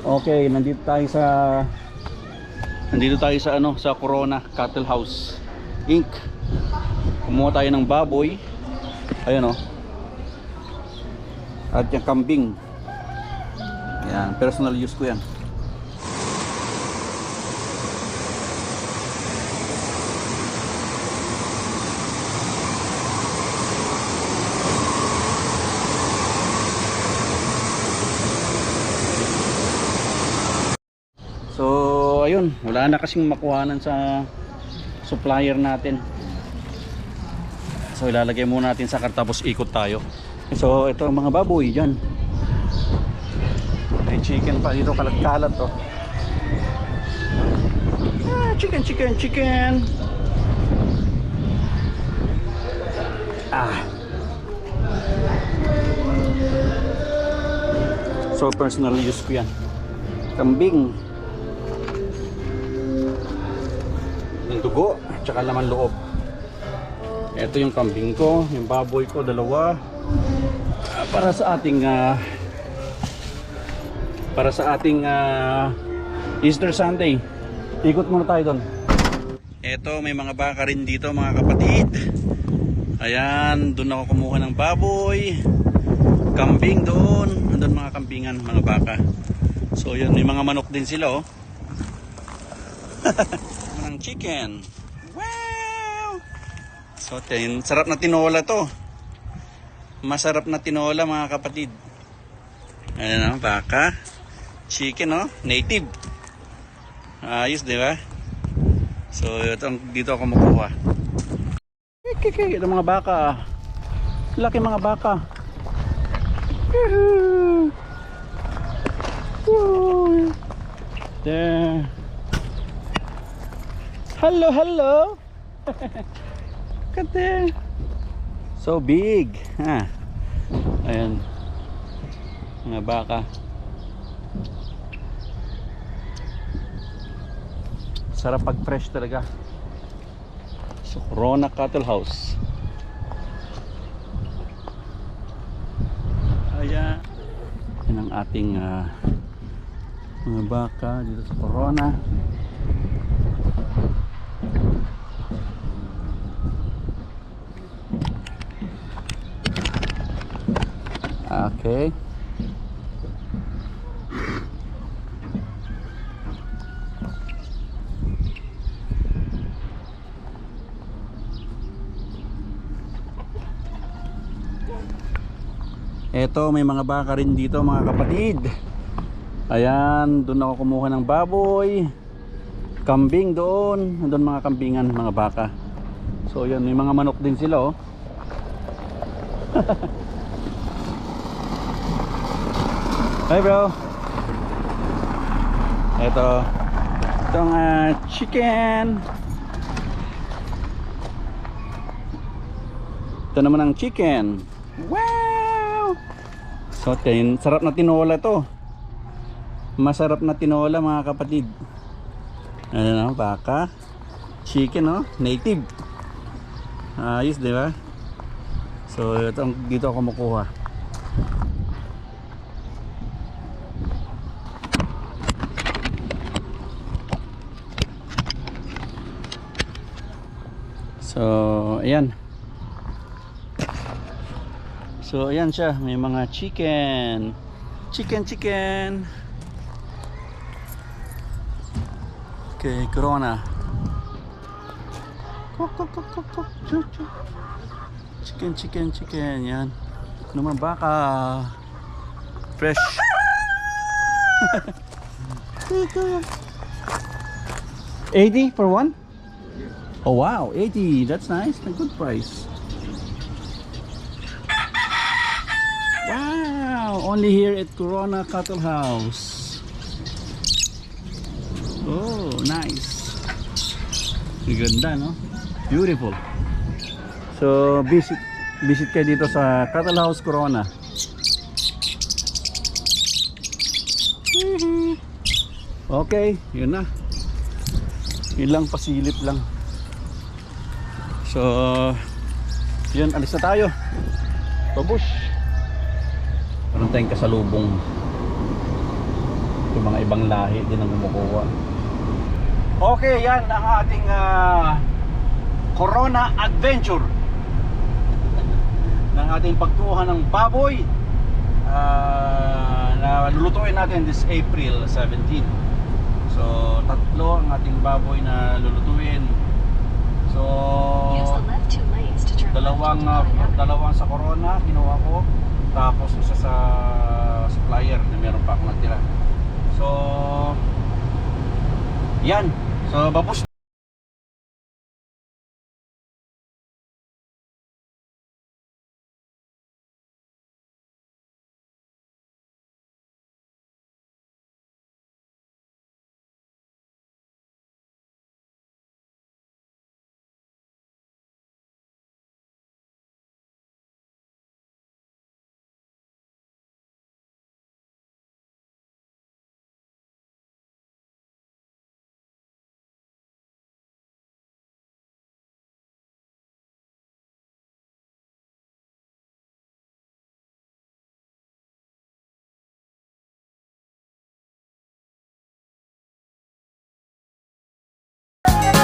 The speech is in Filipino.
Okay, nandito tayo sa ano, sa Corona Cattle House Inc. Kumuha tayo ng baboy. Ayun oh. At yung kambing. Yan, personal use ko yan. So ayun, wala na kasing makuhanan sa supplier natin. So ilalagay muna natin sa kar tapos ikot tayo. So ito ang mga baboy dyan. May chicken pa dito, kalat-kalat to. Chicken. So personal use ko yan. Kambing. Yung dugo, tsaka laman loob. Ito yung kambing ko, yung baboy ko, dalawa. Para sa ating Easter Sunday. Ikot muna tayo doon. Ito, may mga baka rin dito mga kapatid. Ayan, doon ako kumuha ng baboy. Kambing doon. Andun mga kambingan, mga baka. So yun, may mga manok din sila oh. Ng chicken. Wow! So sarap na tinola to. Masarap na tinola mga kapatid. Ayan oh, baka. Chicken oh, native. Ayos, di ba? So dito ako makuha. Ito mga baka. Laki mga baka. There. Hello. Look at there. So big. Ayan. Mga baka. Sarap pag fresh talaga. So Corona Cattle House. Ayan. Yan ang ating mga baka dito sa Corona. Okay. Eto, may mga baka rin dito mga kapatid. Ayan, doon ako kumuha ng baboy. Kambing doon. Doon mga kambingan, mga baka. So yan, may mga manok din sila oh. Hi bro. Itong chicken. Ito naman ang chicken. Wow! So sarap na tinola to. Masarap na tinola mga kapatid. Ano na, baka. Chicken oh, native. Ayos, di ba? So dito ako kumukuha. So ayan. So ayan siya, may mga chicken. Okay, Corona. Chicken. Yan. Naman baka. Fresh. $80 for one? Oh wow, 80. That's nice. A good price. Wow, only here at Corona Cattle House. Oh, nice. Ganda, no? Beautiful. So, visit kayo dito sa Cattle House Corona. Okay, yun na. Yun lang, pasilip lang. So, yun, alis na tayo. Pabush. Parang tayong kasalubong. Yung mga ibang lahi din ang kumukuha. Okay, yan ang ating Corona Adventure ng ating pagkuha ng baboy na lulutuin natin this April 17. So tatlo ang ating baboy na lulutuin. So dalawang sa Corona kinuha ko, tapos isa sa supplier na meron pa akong natira. So yan, so babus